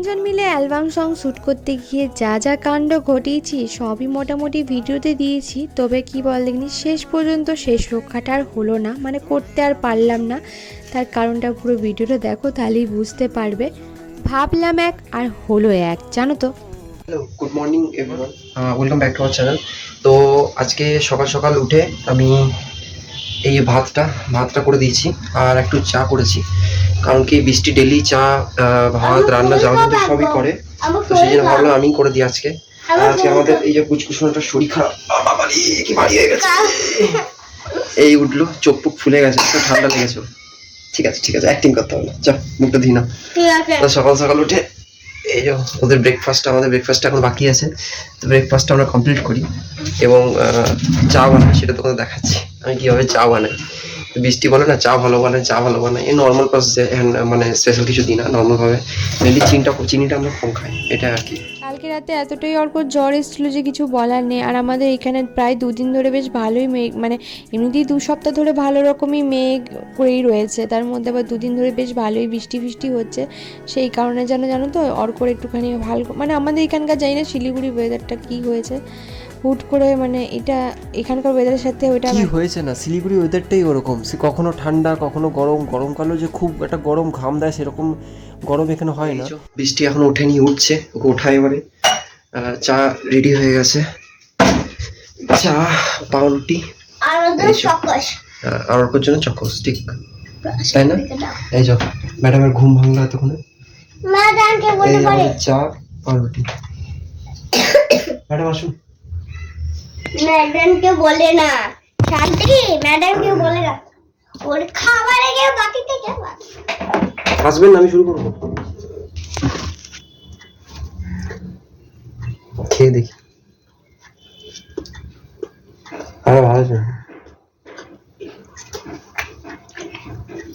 তিনজন মিলে album song shoot করতে গিয়ে যা যা কাণ্ড ঘটিয়েছি সবই মোটামুটি ভিডিওতে দিয়েছি। তবে কি বল দেখিনি, শেষ পর্যন্ত শেষ রক্ষাটা আর হলো না, মানে করতে আর পারলাম না। তার কারণটা পুরো ভিডিওটা দেখো, তাহলেই বুঝতে পারবে। ভাবলাম এক আর হলো এক, জানো তো। Hello, good morning everyone, welcome back to our channel. তো আজকে সকাল সকাল উঠে আমি এই ভাতটা করে দিয়েছি আর একটু চা করেছি, কারণ কি বৃষ্টি ডেলি চা ভাত রান্না যাওয়া কিন্তু সবই করে, তো সেই জন্য ভাবলাম আমি করে দিই আজকে। আর আজকে আমাদের এই যে কুচকুচুনোটার শরীর খারাপ, কি ভারী হয়ে গেছে, এই উঠলো, চোখ পুক ফুলে গেছে, একটু ঠান্ডা লেগেছে। ঠিক আছে অ্যাক্টিং করতে হবে না, চল মুখটা ধুই না। সকাল সকাল উঠে এই যে আমাদের ব্রেকফাস্টটা এখন বাকি আছে, তো ব্রেকফাস্টটা আমরা কমপ্লিট করি এবং চা বানাই, সেটা তোমাদের দেখাচ্ছি আমি কীভাবে চা বানাই। তো বৃষ্টি বলে না চা ভালো বানাই এই নর্মাল প্রসেসে, মানে স্পেশাল কিছু দিই না, নর্মালভাবে মেনলি চিনিটা আমরা কম খাই, এটা আর কি। কালকে রাতে এতটাই অর্কর জ্বর এসেছিলো যে কিছু বলার নেই। আর আমাদের এখানে প্রায় 2 দিন ধরে বেশ ভালোই মেঘ, মানে এমনিতেই 2 সপ্তাহ ধরে ভালো রকমই মেঘ করেই রয়েছে, তার মধ্যে আবার 2 দিন ধরে বেশ ভালোই বৃষ্টি হচ্ছে। সেই কারণে জানো তো অর্কর একটুখানি ভালো, মানে আমাদের এখানকার জানি না শিলিগুড়ি ওয়েদারটা কী হয়েছে হুট করে, মানে এটা এখানকার ওয়েদারের সাথে ওইটা কি হয়েছে না, শিলিগুড়ি ওয়েদারটাই ওরকম, সে কখনো ঠান্ডা কখনো গরমকালেও যে খুব একটা গরম ঘাম দেয় সেরকম গরম এখানে হয় না। বৃষ্টি এখন ওঠেনি, উঠছে, ওকে ওঠা এবারে। চা রেডি হয়ে গেছে, চা পাউরুটি আর ওর জন্য চকোস, ঠিক তাই না? এই যে ম্যাডামের ঘুম ভাঙলো এতক্ষণে, চা পাউরুটি। ম্যাডাম আসুন। ম্যাডামকে বলে না, শান্তি ম্যাডামকে বলে না, ওর খাবারে গিয়ে বাকি থেকে আসবেন না, আমি শুরু করবো, খেয়ে দেখি। ভালো আছে।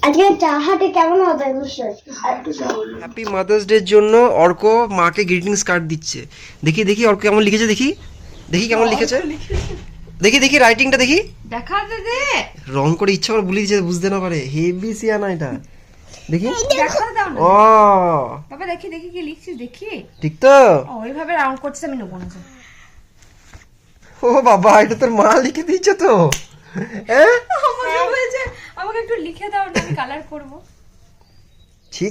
আজকে চাহাতে কেমন হবে হ্যাপি মাদার্স ডের জন্য অর্ক মাকে গ্রিটিংস কার্ড দিচ্ছে। দেখি অর্ক কেমন লিখেছে, দেখি কেমন লিখেছে, দেখি রাইটিংটা দেখি, দেখাতে দে। রং করে ইচ্ছা করে ভুলে দিচ্ছে, বুঝতে না পারে, হেভি সিয়ানা এটা, দেখি। দেখাতে দাও না। ও বাবা দেখি কি লিখছিস, দেখি। ঠিক তো? ওইভাবে রাউন্ড করছিস, আমি নেবো না। ও বাবা, এটা তোর মা লিখে দিয়েছে তো? আমাকে বলছে আমাকে একটু লিখে দাও না, আমি কালার করব। ছি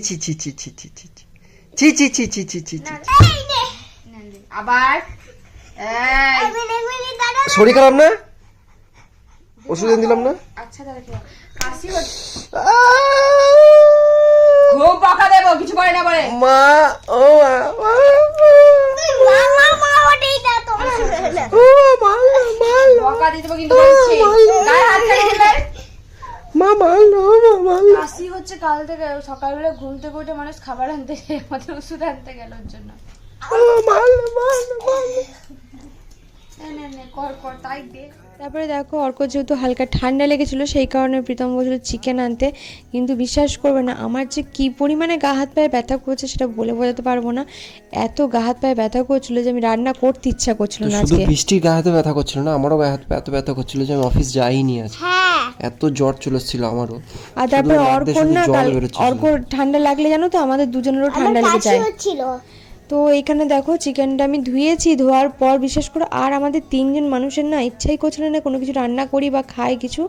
আবার শরীর খারাপ না, ওষুধ দিলাম না। আচ্ছা দাদা, কাশি হচ্ছে, খুব বকা দেবো, কিছু করে না বলে। মা ও বকা দিতে কিন্তু বলছি, গায়ে হাত দিলে কাশি হচ্ছে। কাল থেকে সকালবেলা ঘুম থেকে উঠে মানুষ খাবার আনতে যায়, আমাদের ওষুধ আনতে গেল ওর জন্য। কর তাই দে। তারপরে দেখো অর্ক যেহেতু হালকা ঠান্ডা লেগেছিল, সেই কারণে প্রীতম বলছিল চিকেন আনতে, কিন্তু বিশ্বাস করবে না আমার যে কী পরিমাণে গা হাত পায়ে ব্যথা করছে সেটা বলে বোঝাতে পারবো না। এত গা হাত পায়ে ব্যথা করছিল যে আমি রান্না করতে ইচ্ছা করছিল না শুধু আজকে। বৃষ্টির গায়ে হাতে ব্যথা করছিল না, আমারও গায়ে হাতে এত ব্যথা করছিল যে আমি অফিস যাইনি আজ, এত জ্বর চলে এসেছিল আমারও। আর তারপর অর্ক ঠান্ডা লাগলে জানো তো আমাদের দুজনেরও ঠান্ডা লেগে যায়। তো এইখানে দেখো চিকেনটা আমি ধুয়েছি, ধোয়ার পর বিশেষ করে আর আমাদের 3 জন মানুষের না ইচ্ছাই করছিল না কোনো কিছু রান্না করি বা খাই কিছু।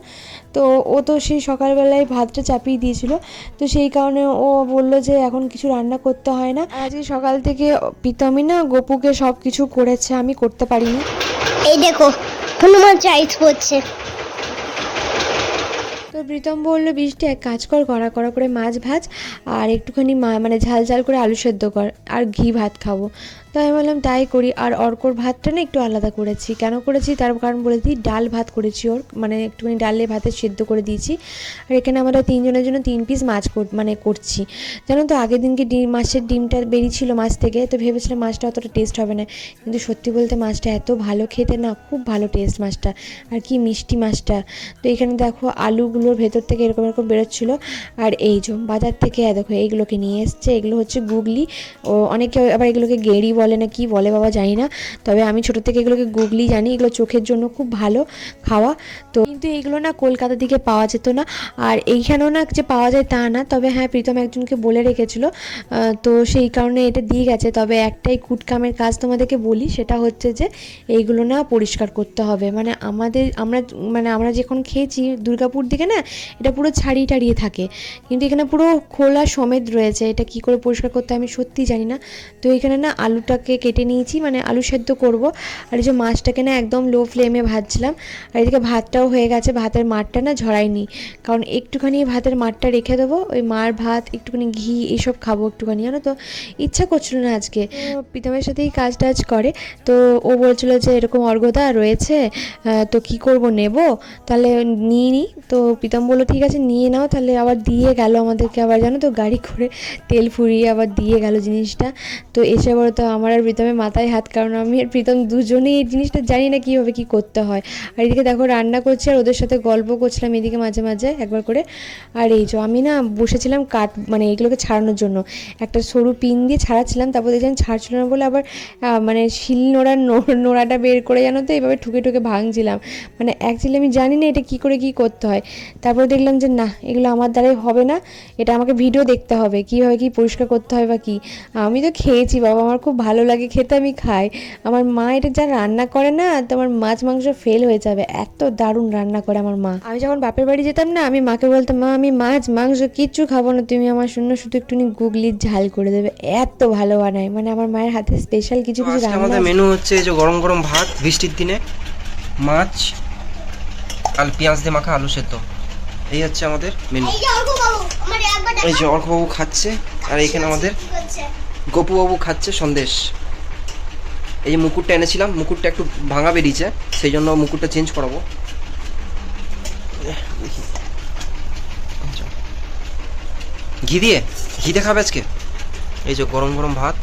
তো ও তো সেই সকালবেলায় ভাতটা চাপিয়ে দিয়েছিল, তো সেই কারণে ও বললো যে এখন কিছু রান্না করতে হয় না। আজকে সকাল থেকে প্রীতমই না গপুকে সব কিছু করেছে, আমি করতে পারিনি। এই দেখো হনুমান চাইজ করছে। তো প্রীতম বললো বৃষ্টি এক কাজ কর, কড়া করে মাছ ভাজ আর একটুখানি মানে ঝাল করে আলু সেদ্ধ কর আর ঘি ভাত খাবো। তো আমি বললাম তাই করি। আর অর্কর ভাতটা না একটু আলাদা করেছি, কেন করেছি তার কারণ বলে দিই, ডাল ভাত করেছি ওর, মানে একটুখানি ডালে ভাতে সেদ্ধ করে দিয়েছি। আর এখানে আমরা 3 জনের জন্য 3 পিস মাছ করছি। জানো তো আগের দিনকে মাছের ডিমটা বেরিয়েছিল মাছ থেকে, তো ভেবেছিলাম মাছটা অতটা টেস্ট হবে না, কিন্তু সত্যি বলতে মাছটা এত ভালো খেতে না, খুব ভালো টেস্ট মাছটা, আর কি মিষ্টি মাছটা। তো এখানে দেখো আলুগুলো আলুগুলোর ভেতর থেকে এরকম এরকম বেরোচ্ছিল। আর এই যে বাজার থেকে দেখো এইগুলোকে নিয়ে এসছে, এগুলো হচ্ছে গুগলি, ও অনেকে আবার এগুলোকে গেঁড়ি বলে না কি বলে বাবা জানি না, তবে আমি ছোটো থেকে এগুলোকে গুগলি জানি। এগুলো চোখের জন্য খুব ভালো খাওয়া। তো কিন্তু এইগুলো না কলকাতা দিকে পাওয়া যেত না, আর এইখানেও না যে পাওয়া যায় তা না, তবে হ্যাঁ প্রীতম একজনকে বলে রেখেছিল, তো সেই কারণে এটা দিয়ে গেছে। তবে একটাই কুটকামের কাজ তোমাদেরকে বলি, সেটা হচ্ছে যে এইগুলো না পরিষ্কার করতে হবে। মানে আমরা যখন খেয়েছি দুর্গাপুর দিকে না এটা পুরো ছাড়িয়ে টাড়িয়ে থাকে, কিন্তু এখানে পুরো খোলা সমেত রয়েছে। এটা কি করে পরিষ্কার করতে আমি সত্যিই জানি না। তো এখানে না আলুটাকে কেটে নিয়েছি, মানে আলু সেদ্ধ করব। আর এই যে মাছটাকে না একদম লো ফ্লেমে ভাজছিলাম। আর এদিকে ভাতটাও হয়ে গেছে, ভাতের মারটা না ঝরাইনি, কারণ একটুখানি ভাতের মারটা রেখে দেবো, ওই মার ভাত একটুখানি ঘি এসব খাবো একটুখানি, জানো তো ইচ্ছা করছিল না আজকে। তো প্রীতমের সাথেই কাজ টাজ করে, তো ও বলছিল যে এরকম অর্ঘদা রয়েছে, তো কি করব নেব, তাহলে নিয়ে নিই। তো প্রীতম বললো ঠিক আছে নিয়ে নাও, তাহলে আবার দিয়ে গেল আমাদেরকে, আবার জানো তো গাড়ি করে তেল ফুরিয়ে আবার দিয়ে গেল জিনিসটা। তো এসে বলো তো আমার আর প্রীতমের মাথায় হাত, কারণ আমি আর প্রীতম দুজনেই এই জিনিসটা জানি না কীভাবে কী করতে হয়। আর এদিকে দেখো রান্না করছি আর ওদের সাথে গল্প করছিলাম এদিকে মাঝে মাঝে একবার করে। আর এই যে আমি না বসেছিলাম মানে এইগুলোকে ছাড়ানোর জন্য, একটা সরু পিন দিয়ে ছাড়াচ্ছিলাম, তারপর দেখছিলাম ছাড়ছিল না বলে আবার মানে শিল নোড়াটা বের করে জানো তো এইভাবে ঠুকে ঠুকে ভাঙছিলাম। মানে অ্যাকচুয়ালি আমি জানি না এটা কী করে কী করতে হয়। তারপরে দেখলাম যে না এগুলো আমার দ্বারাই হবে না, এটা আমাকে ভিডিও দেখতে হবে কীভাবে কী পরিষ্কার করতে হয় বা কী। আমি তো খেয়েছি বাবা, আমার খুব ভালো লাগে খেতে, আমি খাই। আমার মা এটা যা রান্না করে না, তোমার মাছ মাংস ফেল হয়ে যাবে, এত দারুণ রান্না করে আমার মা। আমি যখন বাপের বাড়ি যেতাম না, আমি মাকে বলতাম মা আমি মাছ মাংস কিচ্ছু খাবো না, তুমি আমার জন্য শুধু একটুখানি গুগলির ঝাল করে দেবে, এত ভালো বানায়। মানে আমার মায়ের হাতে স্পেশাল কিছু কিছু আজকে রান্না আমাদের মেনু হচ্ছে এই যে গরম গরম ভাত বৃষ্টির দিনে, মাছ আর পেঁয়াজ দিয়ে মাখা আলু সেদ্ধ, এই হচ্ছে আমাদের মেনু। এই যে অর্ক বাবু আমার একবার এই যে অর্কবাবু খাচ্ছে, আর এখানে আমাদের গপুবাবু খাচ্ছে সন্দেশ। এই যে মুকুটটা এনেছিলাম, মুকুটটা একটু ভাঙা বেরিয়েছে, সেই জন্য মুকুটটা চেঞ্জ করাবো। ঘি দিয়ে খাবে আজকে। এই যে গরম গরম ভাত,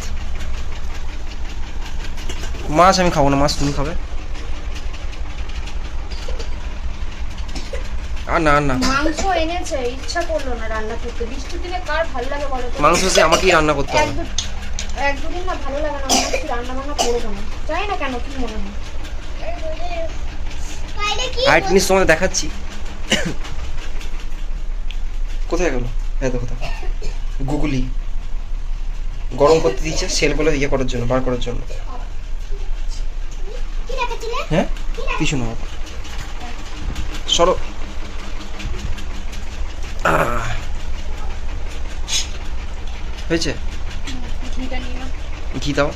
মাছ আমি খাবো না, মাছ তুমি খাবে। আর না মাংস এনেছে, ইচ্ছা করলো না রান্না করতে, বৃষ্টির দিনে কার ভালো লাগে বলো তো? মাংস সে আমাকেই রান্না করতে হবে। এক দুদিন না ভালো লাগে না, আমার কিছু রান্না বান্না করবো না, জানি না কেন, কি মনে হয়। বাইরে কি আর জিনিস তোমাদের দেখাচ্ছি। কোথায় গেল? হ্যাঁ দেখো গুগলি গরম করতে দিয়েছে সেলগুলো ইয়ে করার জন্য, বার করার জন্য। কি দেখাচ্ছিলে? হ্যাঁ কিছু না, সরো। হয়েছে, ঘি দাও।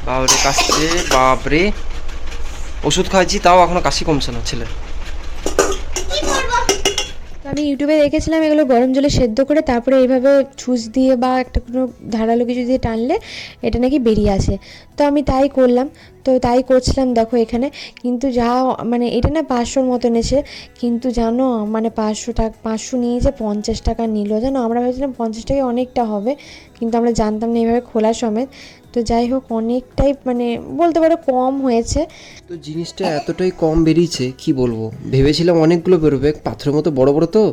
বাবরে কাশছে, বাপরে ওষুধ খাওয়াচ্ছি তাও এখনো কাশি কমছে না ছেলে। কি করব? তো আমি ইউটিউবে দেখেছিলাম এগুলো গরম জলে সেদ্ধ করে তারপরে এইভাবে ছুঁচ দিয়ে বা একটা কোনো ধারালো কিছু দিয়ে টানলে এটা নাকি বেরিয়ে আসে। তো আমি তাই করলাম, তো তাই করছিলাম দেখো এখানে। কিন্তু যা মানে এটা না 500-র মতন এসে, কিন্তু জানো মানে 500 নিয়েছে, 50 টাকা নিল জানো। আমরা ভেবেছিলাম 50 টাকায় অনেকটা হবে, কিন্তু আমরা জানতাম না এইভাবে খোলা সমেত। তো যাই হোক অনেকটাই মানে বলতে পারো কম হয়েছে। তো জিনিসটা এতটাই কম বেরিয়েছে কি বলবো, ভেবেছিলাম অনেকগুলো বেরোবে, পাথরের মতো বড় বড় তো,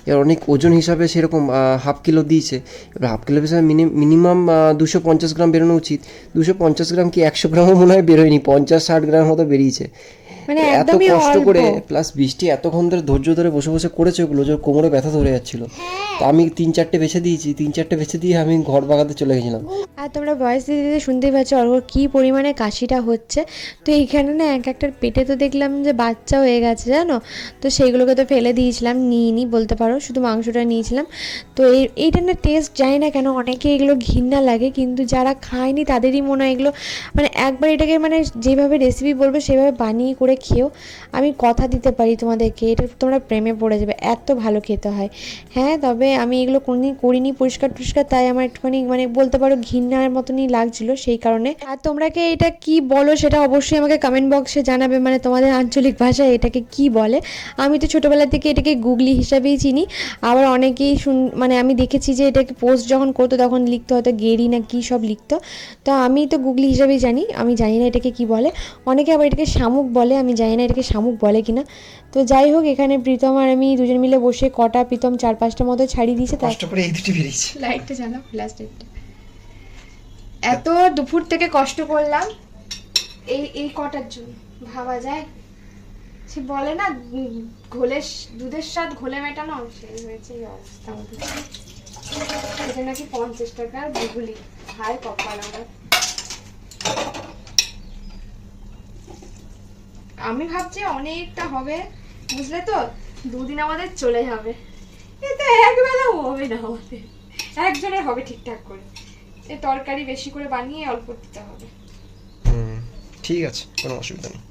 এবার অনেক ওজন হিসাবে সেরকম হাফ কিলো দিয়েছে। এবার হাফ কিলো হিসাবে মিনিমাম 250 গ্রাম বেরোনো উচিত। 250 গ্রাম কি 100 গ্রামও মনে হয় বেরোয়নি, 50-60 গ্রাম মতো বেরিয়েছে। মানে এত একদমই কষ্ট অল্প। করে প্লাস বৃষ্টি এতক্ষণ ধরে ধৈর্য ধরে বসে বসে করেছে ওগুলো, যে কোমরে ব্যথা ধরে যাচ্ছিল। তা আমি 3-4টে বেছে দিয়েছি, 3-4টে বেছে দিয়ে আমি ঘর বাগাতে চলে গেছিলাম। আর তোমরা ভয়েস দিতে দিতে শুনতেই পাচ্ছ অর্ঘ কী পরিমাণে কাশিটা হচ্ছে। তো এইখানে না এক একটার পেটে তো দেখলাম যে বাচ্চা হয়ে গেছে জানো। তো সেইগুলোকে তো ফেলে দিয়েছিলাম, নিইনি বলতে পারো, শুধু মাংসটা নিয়েছিলাম। তো এইটা না টেস্ট জানি না কেন অনেকে এগুলো ঘৃণা লাগে, কিন্তু যারা খায়নি তাদেরই মনে হয় এগুলো মানে একবার এটাকে মানে যেভাবে রেসিপি বলবে সেভাবে বানিয়ে করে করে খেও, আমি কথা দিতে পারি তোমাদেরকে, এটা তোমরা প্রেমে পড়ে যাবে, এত ভালো খেতে হয়। হ্যাঁ, তবে আমি এগুলো কোনোদিন করিনি পরিষ্কার টরিষ্কার, তাই আমার একটুখানি মানে বলতে পারো ঘৃণার মতনই লাগছিল সেই কারণে। আর তোমরা কি এটা কি বলো সেটা অবশ্যই আমাকে কমেন্ট বক্সে জানাবে, মানে তোমাদের আঞ্চলিক ভাষায় এটাকে কি বলে। আমি তো ছোটোবেলা থেকে এটাকে গুগলি হিসাবেই চিনি, আবার অনেকেই মানে আমি দেখেছি যে এটাকে পোস্ট যখন করতো তখন লিখতো হয়তো গেরি না কী সব লিখতো, তো আমি তো গুগলি হিসাবেই জানি, আমি জানি না এটাকে কি বলে। অনেকে আবার এটাকে শামুক বলে, আমি জানি না এটাকে শামুক বলে কিনা। তো যাই হোক, এখানে প্রীতম আর আমি দুজন মিলে বসে কটা প্রীতম 4-5টা মতো ছাড়িয়ে দিয়েছে, তাই কষ্ট করে এই দুটি বেরিয়েছে। লাইটটা জ্বালাও, ফ্ল্যাশ লাইটটা। এত দুপুর থেকে কষ্ট করলাম এই কটার জন্য, ভাবা যায়? সে বলে না দুধের স্বাদ ঘোলে মেটানো, সেই হয়েছে এই অবস্থা আমাদের। এটা নাকি 50 টাকার বুগুলি, হায় কপাল আমার। আমি ভাবছি অনেকটা হবে, বুঝলে তো, 2 দিন আমাদের চলে যাবে। এটা একবেলা হবে না আমাদের, একজনের হবে ঠিকঠাক করে। এই তরকারি বেশি করে বানিয়ে অল্প দিতে হবে। ঠিক আছে, কোনো অসুবিধা নেই।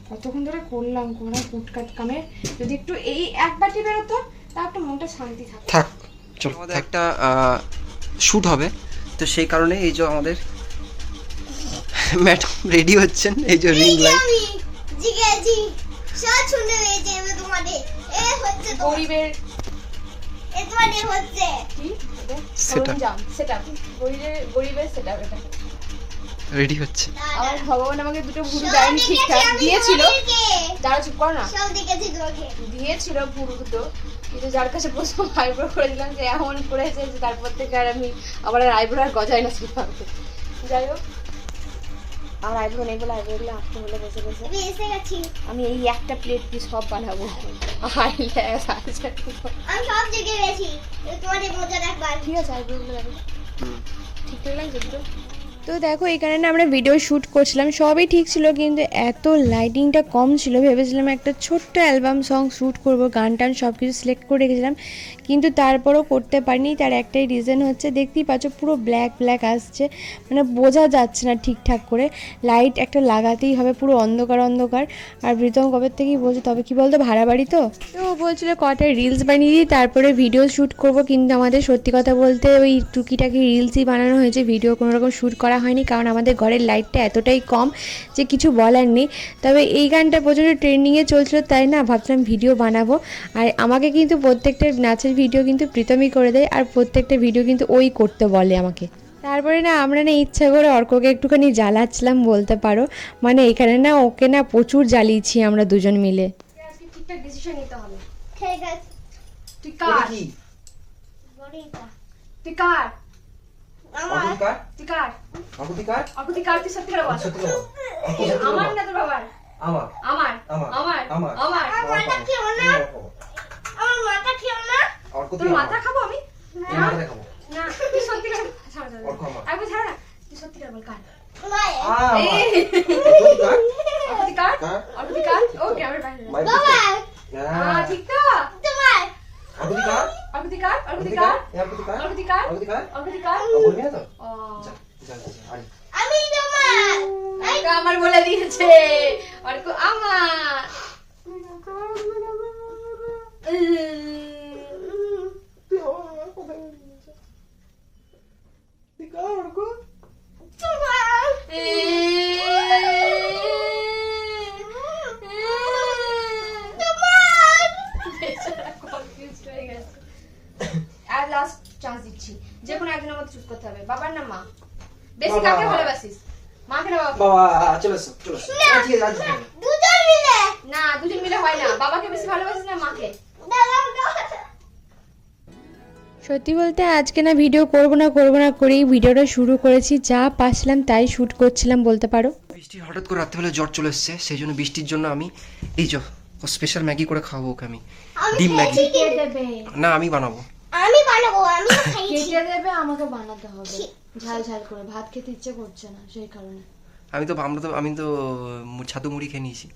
কতক্ষণ ধরে করলাম কোনা কুটকাট কামে, যদি একটু এই এক বাটি বেরোতো তা একটু মনটা শান্তি থাকতো। থাক, চলো। আমাদের একটা শ্যুট হবে, তো সেই কারণে এই যে আমাদের ম্যাডাম রেডি হচ্ছেন, এই যে রিং লাইট। আমি জিগেজি সব শুনতে পেয়েছি আমি তোমাদের। এ হচ্ছে তো গরিবের এ তোমাদের হচ্ছে কি Setup. সরঞ্জাম, সেটআপ, গরিবের সেটআপ এটা। রেডি হচ্ছে। আমার ভগবান আমাকে দুটো ভুরু দেয়নি ঠিকঠাক, দিয়েছিল, দাঁড়া চুপ কর না, সব দেখেছি তোমাকে। দিয়েছিল ভুরু দুটো, কিন্তু যার কাছে প্রথম আইব্রো করে দিলাম যে এমন করেছে যে তারপর থেকে আর আমি আবার আইব্রো আর গজায় না সেভাবে। যাই হোক, আমার আইব্রো নেই বলে আইব্রোগুলো আঁকতে হলে বসে বসে আমি এসে গেছি। আমি এই একটা প্লেট দিয়ে সব বানাবো। আমি সব দেখে গেছি, তোমাদের মজা দেখবার। ঠিক আছে, আইব্রোগুলো দেখো ঠিকঠাক লাগছে দুটো। তো দেখো, এখানে না আমরা ভিডিও শ্যুট করছিলাম, সবই ঠিক ছিল, কিন্তু এত লাইটিংটা কম ছিল। ভেবেছিলাম একটা ছোট্ট অ্যালবাম সং শ্যুট করব, গান টান সব কিছু সিলেক্ট করে রেখেছিলাম, কিন্তু তারপরও করতে পারিনি। তার একটাই রিজন হচ্ছে, দেখতেই পাচ্ছ পুরো ব্ল্যাক ব্ল্যাক আসছে, মানে বোঝা যাচ্ছে না ঠিকঠাক করে। লাইট একটা লাগাতেই হবে, পুরো অন্ধকার অন্ধকার। আর প্রীতম কবে থেকেই বলছে, তবে কি বলতো ভাড়া বাড়ি তো ও বলছিল কটা রিলস বানিয়ে দিই তারপরে ভিডিও শ্যুট করব, কিন্তু আমাদের সত্যি কথা বলতে ওই টুকিটাকি রিলসই বানানো হয়েছে, ভিডিও কোনো রকম শ্যুট করা হয়নি, কারণ আমাদের ঘরের লাইটটা এতটাই কম যে কিছু বলার নেই। তবে এই গানটা প্রচণ্ড ট্রেন্ডিংয়ে চলছিল, তাই না ভাবলাম ভিডিও বানাবো। আর আমাকে কিন্তু প্রত্যেকটা নাচের ভিডিও কিন্তু প্রীতমই করে দেয়, আর প্রত্যেকটা ভিডিও কিন্তু ওই করতে বলে আমাকে। তারপরে না আমরা না ইচ্ছা করে অর্ককে একটুখানি জ্বালাচ্ছিলাম বলতে পারো, মানে এখানে না ওকে না প্রচুর জ্বালিয়েছি আমরা দুজন মিলে। আজকে ঠিকঠাক ডিসিশন নিতে হবে। ঠিক আছে। তুই কার? বড়িটা তুই কার? আমার তুই কার? তুই কার? তুই সত্যি করে বল। আমার না তোর বাবার? আমার আমার আমার আমার আমার মাথা খেও না, আমার মাথা খেও না। তোর মাথা খাবো আমি? না না, তুই সত্যি করে ছাড় ছাড় একবার ছাড় না, তুই সত্যি করে বল কার? তুই কার? তুই কার? ওকে আমার বাইরে বাবা ঠিক তো তোমার তুই কার? তুই কার? তুই কার? তুই কার? ও আমি তোমার। অর্ক আমার বলে দিয়েছে, অর্ক আমার। আর লাস্ট চান্স দিচ্ছি, যে কোনো একজনের মধ্যে চুজ করতে হবে, বাবার না মা? বেশি কাকে ভালোবাসিস, মাকে না বাবা? চলে এসো, চলে এসো। দুজন মিলে। না, দুজন মিলে হয় না, বাবাকে বেশি ভালোবাসিস না মাকে? সত্যি বলতে আজকে না ভিডিও করব না করেই ভিডিওটা শুরু করেছি, যা পাচ্ছিলাম তাই শ্যুট করছিলাম বলতে পারো। বৃষ্টি হঠাৎ করে রাত্রেবেলা জ্বর চলে এসছে, সেই জন্য বৃষ্টির জন্য আমি এই যে স্পেশাল ম্যাগি করে খাওয়াবো ওকে আমি, ডিম ম্যাগি। না আমি বানাবো। আমি বানাবো, আমি খাইছি। কেটে দেবে, আমাকে বানাতে হবে ঝাল ঝাল করে, ভাত খেতে ইচ্ছে করছে না সেই কারণে। আমি তো ছাতু মুড়ি খেয়ে নিয়েছি।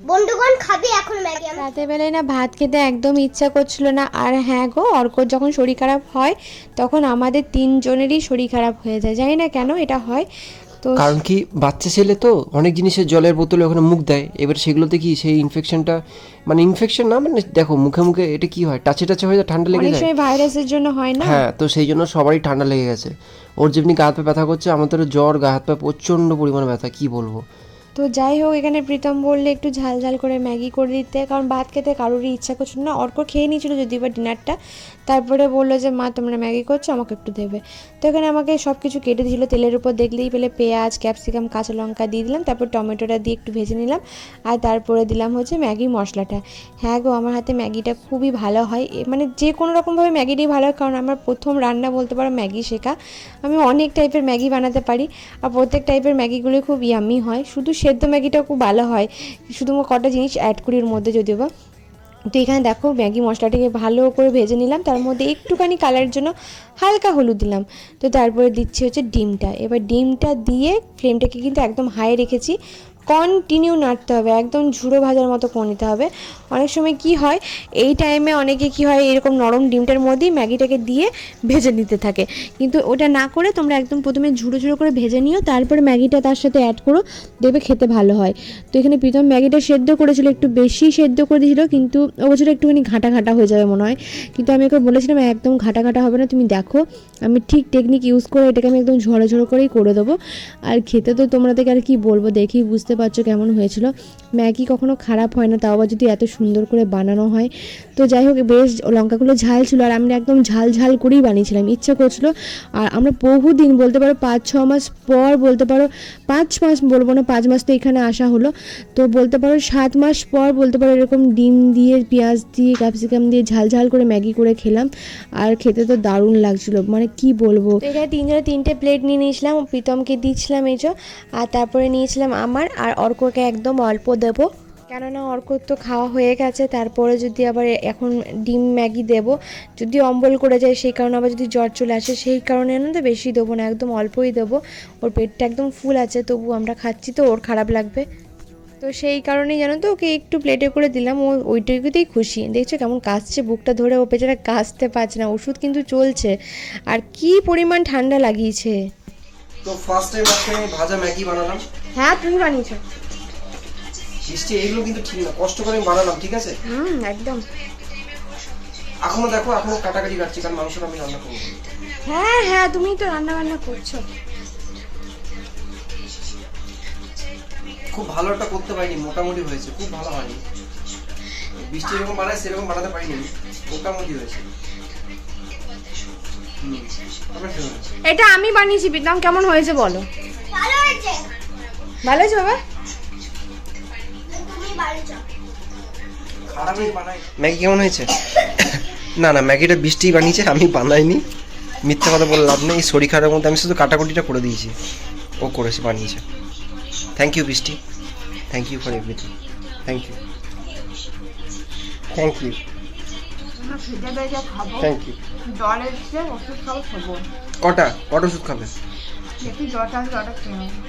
বন্ধুগণ খাবে এখন ম্যাগি। রাতের বেলায় না ভাত খেতে একদম ইচ্ছা করছিল না। আর হ্যাঁ গো, অর্কর যখন শরীর খারাপ হয় তখন আমাদের 3 জনেরই শরীর খারাপ হয়ে যায়, জানি না কেন এটা হয়। তো কারণ কি বাচ্চা ছেলে তো অনেক জিনিসের জলের বোতলে ওখানে মুখ দেয়, এবার সেগুলোতে কি সেই ইনফেকশনটা, মানে ইনফেকশন না, মানে দেখো মুখে মুখে এটা কি হয়, টাচে টাচে হয়ে যায়, ঠান্ডা লেগে অনেক যায়। সময় ভাইরাসের জন্য হয় না। হ্যাঁ, তো সেই জন্য সবারই ঠান্ডা লেগে গেছে। ওর যেমনি গা হাত পা ব্যথা করছে, আমাদের জ্বর, গা হাত পা প্রচণ্ড পরিমাণে ব্যথা, কি বলবো। তো যাই হোক, এখানে প্রীতম বললে একটু ঝাল ঝাল করে ম্যাগি করে দিতে, কারণ ভাত খেতে কারোরই ইচ্ছা করছিল না। অর্ক খেয়ে নিয়েছিল যদিও বা ডিনারটা, তারপরে বললো যে মা তোমরা ম্যাগি করছো, আমাকে একটু দেবে। তো এখানে আমাকে সব কিছু কেটে দিয়েছিল তেলের উপর, দেখলেই পেলে পেঁয়াজ, ক্যাপসিকাম, কাঁচা লঙ্কা দিয়ে দিলাম, তারপর টমেটোটা দিয়ে একটু ভেজে নিলাম, আর তারপরে দিলাম হচ্ছে ম্যাগি মশলাটা। হ্যাঁ গো, আমার হাতে ম্যাগিটা খুবই ভালো হয়, মানে যে কোনো রকমভাবে ম্যাগিটাই ভালো হয়, কারণ আমার প্রথম রান্না বলতে পারো ম্যাগি শেখা। আমি অনেক টাইপের ম্যাগি বানাতে পারি, আর প্রত্যেক টাইপের ম্যাগিগুলোই খুব ইয়ামি হয়, শুধু সেদ্ধ ম্যাগিটাও খুব ভালো হয়, শুধুমাত্র কটা জিনিস অ্যাড করি ওর মধ্যে যদিও বা। তো এখানে দেখো ম্যাগি মশলাটাকে ভালো করে ভেজে নিলাম, তার মধ্যে একটুখানি কালারের জন্য হালকা হলুদ দিলাম। তো তারপরে দিচ্ছি হচ্ছে ডিমটা। এবার ডিমটা দিয়ে ফ্লেমটাকে কিন্তু একদম হাই রেখেছি, কন্টিনিউ নাড়তে হবে, একদম ঝুড়ো ভাজার মতো করে নিতে হবে। অনেক সময় কি হয়, এই টাইমে অনেকে কি হয়, এরকম নরম ডিমটার মধ্যেই ম্যাগিটাকে দিয়ে ভেজে নিতে থাকে, কিন্তু ওটা না করে তোমরা একদম প্রথমে ঝুড়ো ঝুড়ো করে ভেজে নিও, তারপরে ম্যাগিটা তার সাথে অ্যাড করো, দেখবে খেতে ভালো হয়। তো এখানে প্রীতম ম্যাগিটা সেদ্ধ করেছিল, একটু বেশি সেদ্ধ করে দিয়েছিল, কিন্তু ও বছর একটুখানি ঘাটা ঘাটা হয়ে যাবে মনে হয়, কিন্তু আমি ওকে বলেছিলাম একদম ঘাটা ঘাটা হবে না, তুমি দেখো আমি ঠিক টেকনিক ইউজ করে এটাকে আমি একদম ঝড়ো ঝড়ো করেই করে দেবো। আর খেতে তো তোমাদেরকে আর কি বলবো, দেখেই বুঝতে পারছো কেমন হয়েছিল। ম্যাগি কখনো খারাপ হয় না, তাও আবার যদি এত সুন্দর করে বানানো হয়। তো যাই হোক, বেশ লঙ্কাগুলো ঝাল ছিল, আর আমি একদম ঝাল ঝাল করেই বানিয়েছিলাম, ইচ্ছা করছিল। আর আমরা বহুদিন বলতে পারো 5-6 মাস পর, বলতে পারো 5 মাস বলবো না, 5 মাস তো এখানে আসা হলো, তো বলতে পারো 7 মাস পর বলতে পারো এরকম ডিম দিয়ে, পেঁয়াজ দিয়ে, ক্যাপসিকাম দিয়ে ঝাল ঝাল করে ম্যাগি করে খেলাম, আর খেতে তো দারুণ লাগছিল, মানে কি বলবো। তো এখানে 3 প্লেট নিয়ে নিয়েছিলাম, প্রীতমকে দিচ্ছিলাম এই যে, আর তারপরে নিয়েছিলাম আমার, আর অর্ককে একদম অল্প দেবো, কেননা অর্কর তো খাওয়া হয়ে গেছে, তারপরে যদি আবার এখন ডিম ম্যাগি দেবো, যদি অম্বল করে যায় সেই কারণে, আবার যদি জ্বর চলে আসে সেই কারণে না, তো বেশি দেবো না, একদম অল্পই দেবো। ওর পেটটা একদম ফুল আছে, তবু আমরা খাচ্ছি তো ওর খারাপ লাগবে, তো সেই কারণেই জানো তো ওকে একটু প্লেটে করে দিলাম, ও ওইটুকুতেই খুশি। দেখছো কেমন কাশছে, বুকটা ধরে, ও পেছনে কাশতে পারছে না, ওষুধ কিন্তু চলছে, আর কি পরিমাণ ঠান্ডা লাগিয়েছে। তো ফার্স্ট টাইম আজকে আমি ভাজা ম্যাগি বানালাম। হ্যাঁ তুমি বানিয়েছো। বৃষ্টি, এইগুলো কিন্তু ঠিক না, কষ্ট করে আমি বানালাম, ঠিক আছে? একদম। এখনো দেখো, এখনো কাটাকাটি কাটছি, কারণ মাংসটা আমি রান্না করবো। হ্যাঁ হ্যাঁ, তুমি তো রান্না বান্না করছো। খুব ভালো একটা করতে পারিনি, মোটামুটি হয়েছে, খুব ভালো হয়নি। বৃষ্টি যেরকম বানায় সেরকম বানাতে পারিনি, মোটামুটি হয়েছে। এটা আমি বানিয়েছি, প্রীতম কেমন হয়েছে বলো। ভালো হয়েছে। ভালো হয়েছে বাবা। তুমি বাড়িছো। খারাপই বানাই। ম্যাগি কেমন হয়েছে? না না, ম্যাগিটা বৃষ্টি বানিয়েছে, আমি বানাইনি, মিথ্যা কথা বলে লাভ নেই। শরীর খারাপের মধ্যে আমি শুধু কাটাকুটিটা করে দিয়েছি, ও করেছে, বানিয়েছে। Thank you Brishti, thank you for everything, thank you, thank you, thank you. জ্বর এসছে, ওষুধ খাবো, খাবো। কটা ওষুধ খাবে? একটু জ্বরটা আসলে অর্ডার খেয়ে নেবো।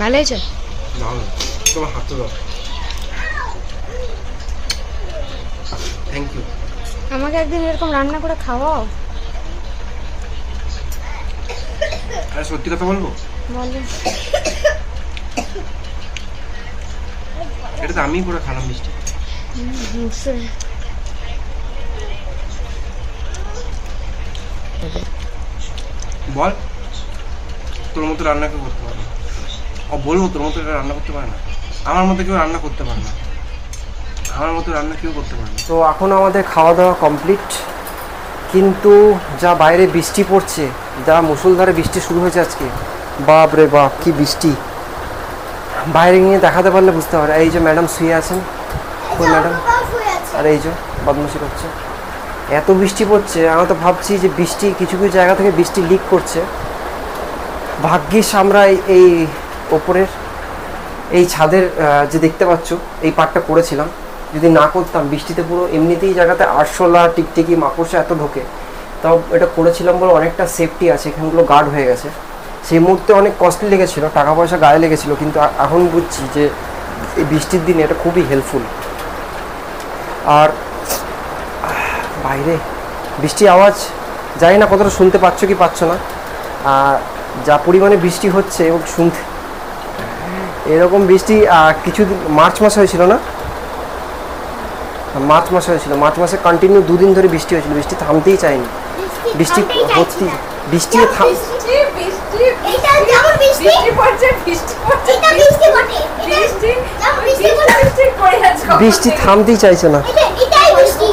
ভালো হয়েছে? না, তোমার হাতে দাও। Thank you. আমাকে একদিন এরকম রান্না করে খাওয়াও। আরে সত্যি কথা বলবো, বলো। এটা তো আমিই করে খালাম মিষ্টি। বল, তোর মতো রান্না কেউ করতে পারে না। ও বলবো তোর মতো এটা রান্না করতে পারে না, আমার মতো কেউ রান্না করতে পারে না, আমার মতো রান্না কেউ করতে পারে না। তো এখন আমাদের খাওয়া দাওয়া কমপ্লিট, কিন্তু যা বাইরে বৃষ্টি পড়ছে, যা মুষলধারে বৃষ্টি শুরু হয়েছে আজকে, বাপ রে বাপ কি বৃষ্টি, বাইরে গিয়ে দেখাতে পারলে বুঝতে পারে। এই যে ম্যাডাম শুয়ে আছেন, ওই ম্যাডাম, আর এই যে বদমাশি করছে, এত বৃষ্টি পড়ছে। আমি তো ভাবছি যে বৃষ্টি কিছু কিছু জায়গা থেকে বৃষ্টি লিক করছে, ভাগ্যিস আমরা এই ওপরের এই ছাদের যে দেখতে পাচ্ছ এই পার্টটা করেছিলাম, যদি না করতাম বৃষ্টিতে পুরো এমনিতেই জায়গাতে আরশোলা, টিকটিকি, মাকড়সা এত ঢোকে, তাও এটা করেছিলাম বলে অনেকটা সেফটি আছে, এখানগুলো গার্ড হয়ে গেছে। সেই মুহূর্তে অনেক কস্টলি লেগেছিলো, টাকা পয়সা গায়ে লেগেছিলো, কিন্তু এখন বুঝছি যে এই বৃষ্টির দিনে এটা খুবই হেল্পফুল। আর বাইরে বৃষ্টির আওয়াজ জানি না কতটা শুনতে পাচ্ছ কি পাচ্ছ না, যা পরিমাণে বৃষ্টি হচ্ছে এবং শুনতে এরকম বৃষ্টি কিছুদিন মার্চ মাসে হয়েছিল না, মার্চ মাসে কন্টিনিউ 2 দিন ধরে বৃষ্টি হয়েছিল, বৃষ্টি থামতেই চায়নি, বৃষ্টি হচ্ছে, বৃষ্টি এটা যেমন বৃষ্টি পড়ছে, এটা বৃষ্টি বটে, যেমন বৃষ্টি বৃষ্টি থামতেই চাইছে না। এটাই বৃষ্টি,